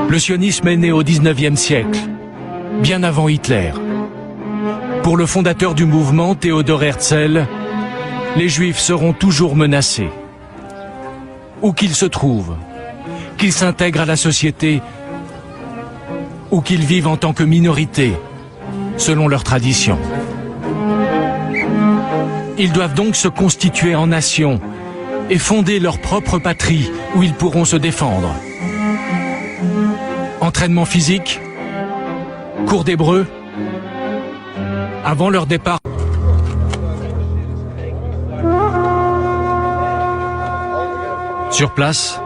Le sionisme est né au XIXe siècle, bien avant Hitler. Pour le fondateur du mouvement, Théodore Herzl, les Juifs seront toujours menacés. Où qu'ils se trouvent, qu'ils s'intègrent à la société ou qu'ils vivent en tant que minorité, selon leur tradition. Ils doivent donc se constituer en nation et fonder leur propre patrie où ils pourront se défendre. Entraînement physique, cours d'hébreu, avant leur départ. Sur place,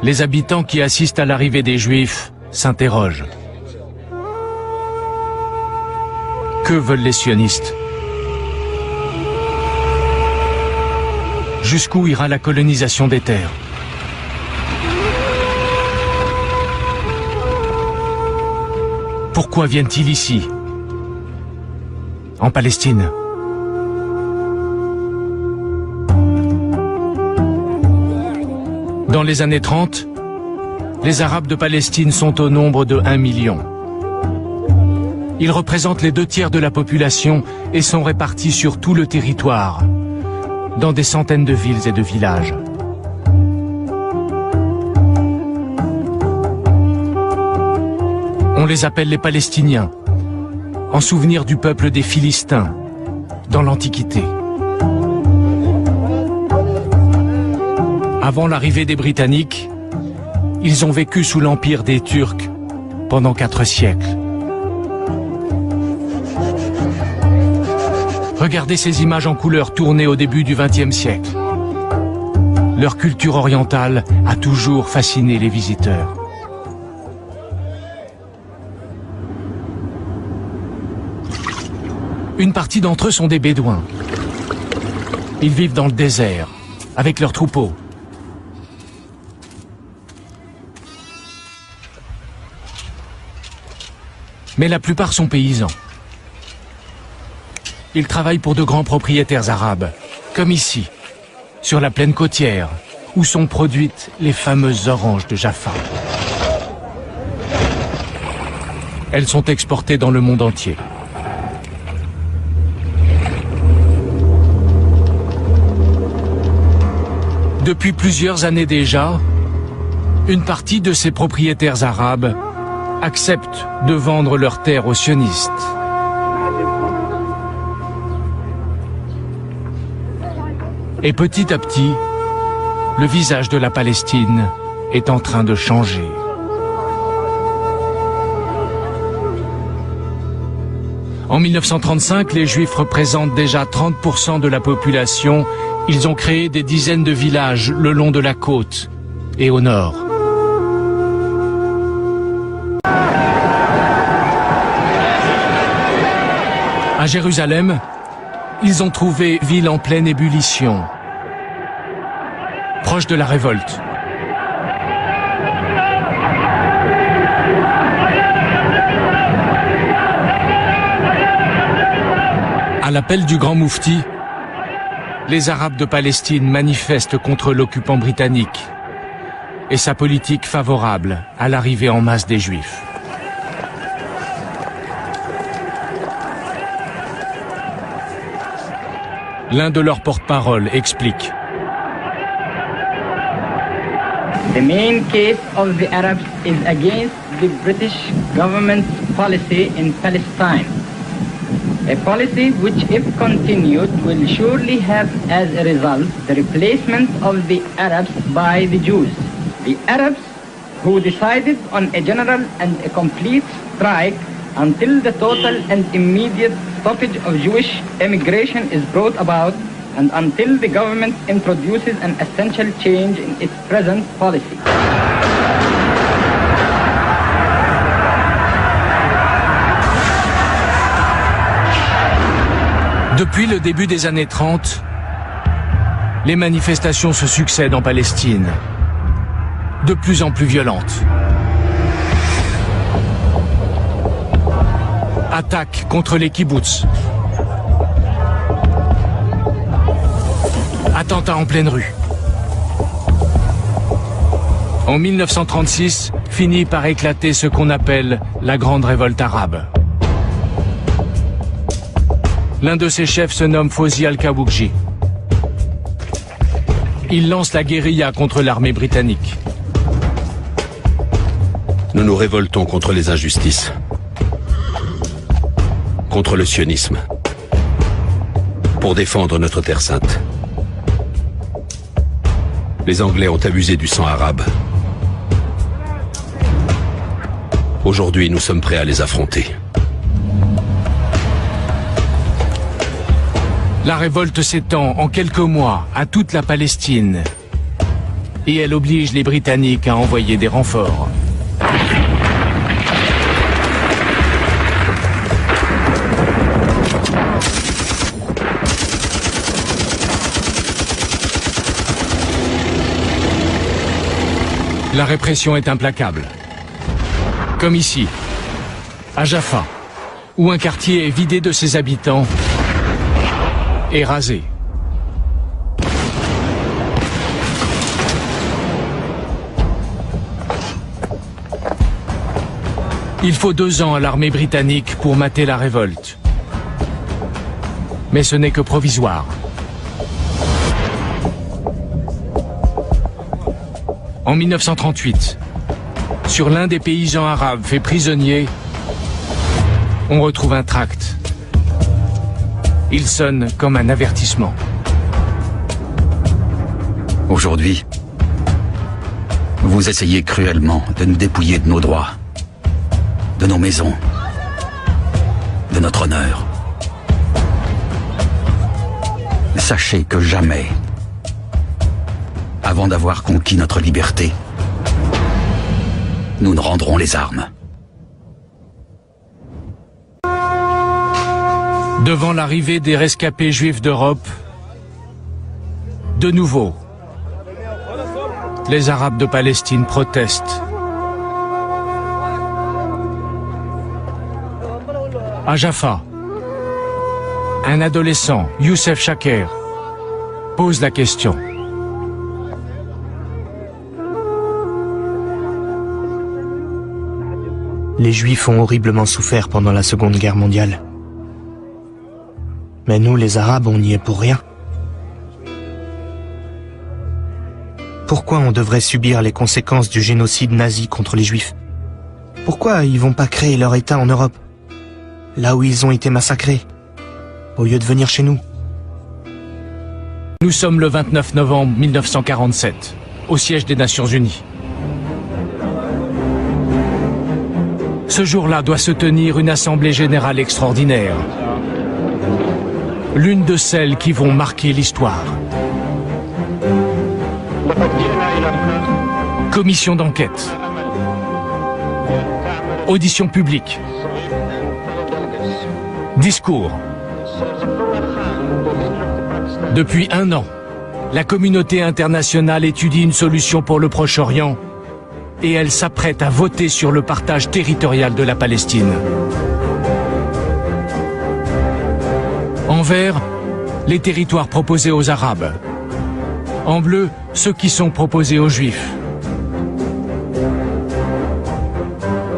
les habitants qui assistent à l'arrivée des Juifs s'interrogent. Que veulent les sionistes? Jusqu'où ira la colonisation des terres? Pourquoi viennent-ils ici, en Palestine? Dans les années 30, les Arabes de Palestine sont au nombre de 1 million. Ils représentent les 2/3 de la population et sont répartis sur tout le territoire, dans des centaines de villes et de villages. On les appelle les Palestiniens, en souvenir du peuple des Philistins, dans l'Antiquité. Avant l'arrivée des Britanniques, ils ont vécu sous l'empire des Turcs pendant 4 siècles. Regardez ces images en couleur tournées au début du XXe siècle. Leur culture orientale a toujours fasciné les visiteurs. Une partie d'entre eux sont des Bédouins. Ils vivent dans le désert, avec leurs troupeaux. Mais la plupart sont paysans. Ils travaillent pour de grands propriétaires arabes, comme ici, sur la plaine côtière, où sont produites les fameuses oranges de Jaffa. Elles sont exportées dans le monde entier. Depuis plusieurs années déjà, une partie de ces propriétaires arabes acceptent de vendre leurs terres aux sionistes. Et petit à petit, le visage de la Palestine est en train de changer. En 1935, les Juifs représentent déjà 30% de la population. Ils ont créé des dizaines de villages le long de la côte et au nord. À Jérusalem, ils ont trouvé ville en pleine ébullition, proche de la révolte. À l'appel du grand moufti, les Arabes de Palestine manifestent contre l'occupant britannique et sa politique favorable à l'arrivée en masse des Juifs. L'un de leurs porte-parole explique. The main case of the Arabs is against the British government's policy in Palestine. A policy which, if continued, will surely have as a result the replacement of the Arabs by the Jews. The Arabs who decided on a general and a complete strike until the total and immediate stoppage of Jewish immigration is brought about and until the government introduces an essential change in its present policy. Depuis le début des années 30, les manifestations se succèdent en Palestine, de plus en plus violentes. Attaques contre les kibboutz. Attentats en pleine rue. En 1936, finit par éclater ce qu'on appelle la Grande Révolte arabe. L'un de ses chefs se nomme Fawzi al-Kaboukji. Il lance la guérilla contre l'armée britannique. Nous nous révoltons contre les injustices, contre le sionisme, pour défendre notre terre sainte. Les Anglais ont abusé du sang arabe. Aujourd'hui, nous sommes prêts à les affronter. La révolte s'étend en quelques mois à toute la Palestine et elle oblige les Britanniques à envoyer des renforts. La répression est implacable. Comme ici, à Jaffa, où un quartier est vidé de ses habitants et rasé. Il faut 2 ans à l'armée britannique pour mater la révolte. Mais ce n'est que provisoire. En 1938, sur l'un des paysans arabes faits prisonniers, on retrouve un tract. Il sonne comme un avertissement. Aujourd'hui, vous essayez cruellement de nous dépouiller de nos droits, de nos maisons, de notre honneur. Sachez que jamais, avant d'avoir conquis notre liberté, nous ne rendrons les armes. Devant l'arrivée des rescapés juifs d'Europe, de nouveau, les Arabes de Palestine protestent. À Jaffa, un adolescent, Youssef Chaker, pose la question. Les Juifs ont horriblement souffert pendant la Seconde Guerre mondiale. Mais nous, les Arabes, on n'y est pour rien. Pourquoi on devrait subir les conséquences du génocide nazi contre les Juifs? Pourquoi ils vont pas créer leur État en Europe, là où ils ont été massacrés, au lieu de venir chez nous? Nous sommes le 29 novembre 1947, au siège des Nations Unies. Ce jour-là doit se tenir une assemblée générale extraordinaire. L'une de celles qui vont marquer l'histoire. Commission d'enquête. Audition publique. Discours. Depuis 1 an, la communauté internationale étudie une solution pour le Proche-Orient et elle s'apprête à voter sur le partage territorial de la Palestine. En vert, les territoires proposés aux Arabes. En bleu, ceux qui sont proposés aux Juifs.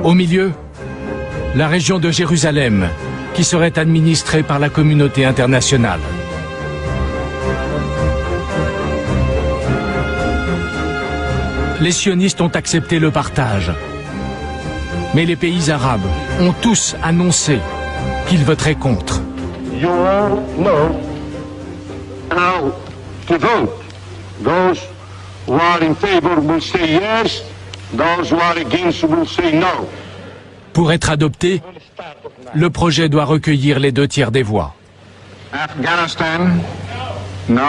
Au milieu, la région de Jérusalem, qui serait administrée par la communauté internationale. Les sionistes ont accepté le partage. Mais les pays arabes ont tous annoncé qu'ils voteraient contre. You all know how to vote. Those who are in favor will say yes, those who are against will say no. Pour être adopté, le projet doit recueillir les 2/3 des voix. Afghanistan, no.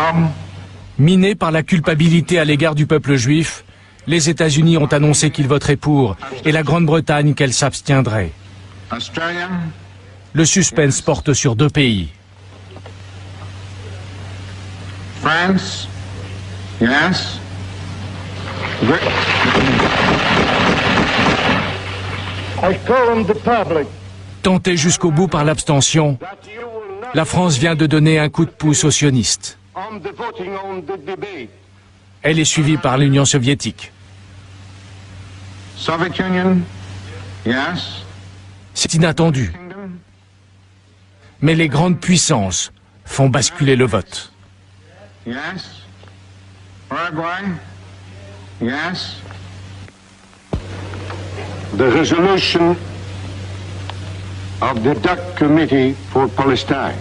Minés par la culpabilité à l'égard du peuple juif, les États-Unis ont annoncé qu'ils voteraient pour et la Grande-Bretagne qu'elle s'abstiendrait. Australia, Le suspense porte sur 2 pays. France, yes. I call on the public Tenté jusqu'au bout par l'abstention, that you will not la France vient de donner un coup de pouce aux sionistes. on the voting on the debate. Elle est suivie par l'Union soviétique. Soviet Union, yes. C'est inattendu. Mais les grandes puissances font basculer le vote. Yes. Paraguay, yes. The resolution of the DAC Committee for Palestine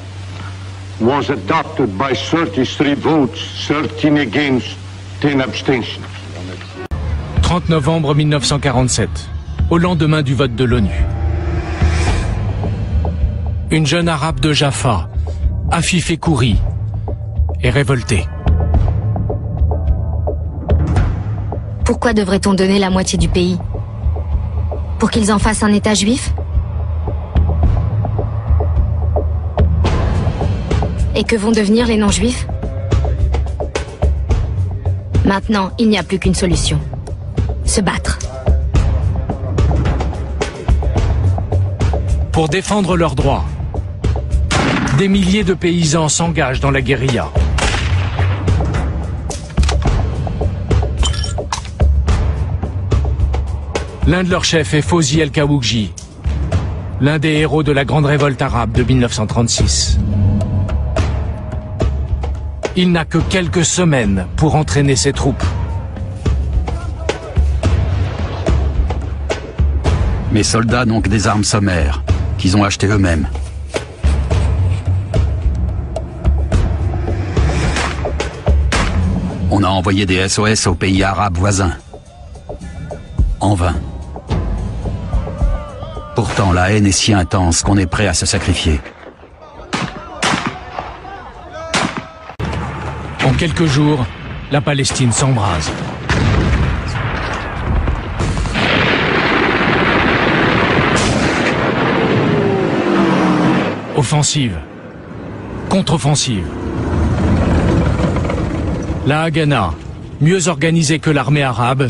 was adopted by 33 votes, 13 against, 10 abstentions. 30 novembre 1947, au lendemain du vote de l'ONU. Une jeune arabe de Jaffa, Afif Ekouri, est révoltée. Pourquoi devrait-on donner la moitié du pays? Pour qu'ils en fassent un État juif? Et que vont devenir les non-juifs? Maintenant, il n'y a plus qu'une solution. Se battre. Pour défendre leurs droits, des milliers de paysans s'engagent dans la guérilla. L'un de leurs chefs est Fawzi El-Kawoukji, l'un des héros de la grande révolte arabe de 1936. Il n'a que quelques semaines pour entraîner ses troupes. Mes soldats n'ont que des armes sommaires, qu'ils ont achetées eux-mêmes. On a envoyé des SOS aux pays arabes voisins. En vain. Pourtant, la haine est si intense qu'on est prêt à se sacrifier. En quelques jours, la Palestine s'embrase. Offensive, contre-offensive. La Haganah, mieux organisée que l'armée arabe,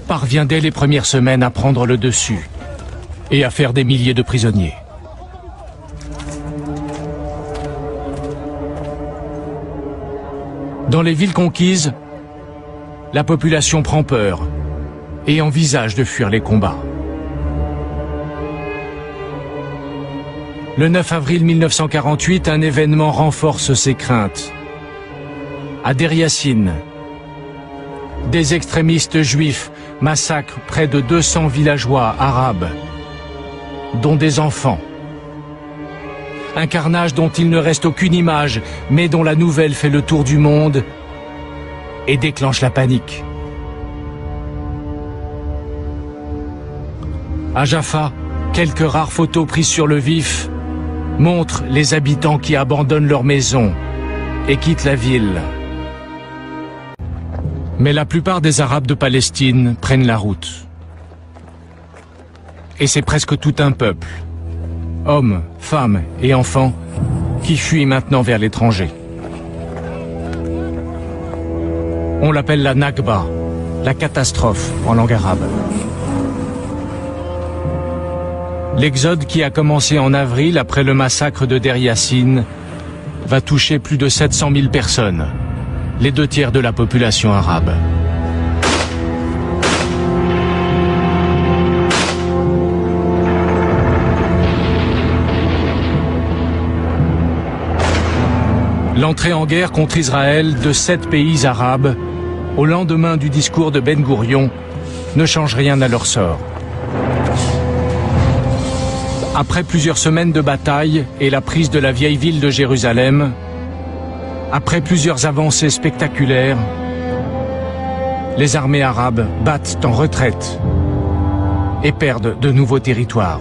parvient dès les premières semaines à prendre le dessus et à faire des milliers de prisonniers. Dans les villes conquises, la population prend peur et envisage de fuir les combats. Le 9 avril 1948, un événement renforce ces craintes. À Deir Yassin, des extrémistes juifs massacrent près de 200 villageois arabes, dont des enfants. Un carnage dont il ne reste aucune image, mais dont la nouvelle fait le tour du monde et déclenche la panique. À Jaffa, quelques rares photos prises sur le vif montrent les habitants qui abandonnent leurs maisons et quittent la ville. Mais la plupart des Arabes de Palestine prennent la route. Et c'est presque tout un peuple, hommes, femmes et enfants, qui fuient maintenant vers l'étranger. On l'appelle la Nakba, la catastrophe en langue arabe. L'exode qui a commencé en avril après le massacre de Deir Yassin va toucher plus de 700 000 personnes, les 2/3 de la population arabe. L'entrée en guerre contre Israël de 7 pays arabes, au lendemain du discours de Ben Gourion, ne change rien à leur sort. Après plusieurs semaines de bataille et la prise de la vieille ville de Jérusalem, après plusieurs avancées spectaculaires, les armées arabes battent en retraite et perdent de nouveaux territoires.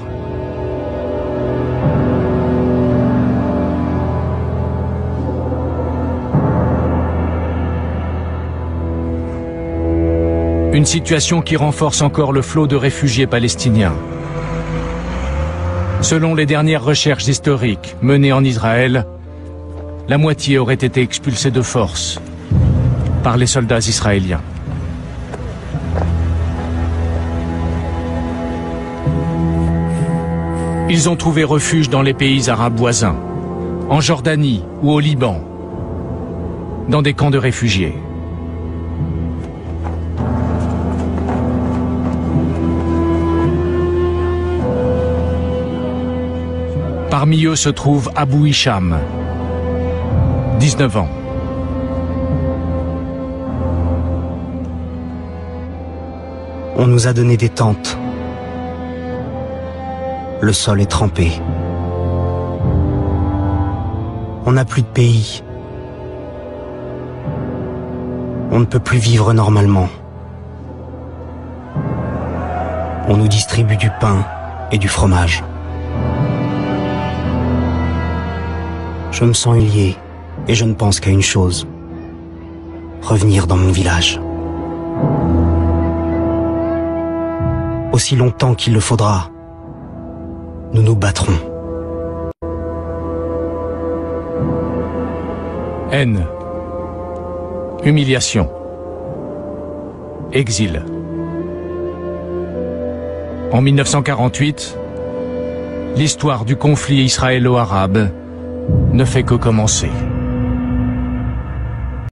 Une situation qui renforce encore le flot de réfugiés palestiniens. Selon les dernières recherches historiques menées en Israël, la moitié aurait été expulsée de force par les soldats israéliens. Ils ont trouvé refuge dans les pays arabes voisins, en Jordanie ou au Liban, dans des camps de réfugiés. Parmi eux se trouve Abou Hicham, 19 ans. On nous a donné des tentes. Le sol est trempé. On n'a plus de pays. On ne peut plus vivre normalement. On nous distribue du pain et du fromage. Je me sens humilié et je ne pense qu'à une chose. Revenir dans mon village. Aussi longtemps qu'il le faudra, nous nous battrons. Haine. Humiliation. Exil. En 1948, l'histoire du conflit israélo-arabe ne fait que commencer.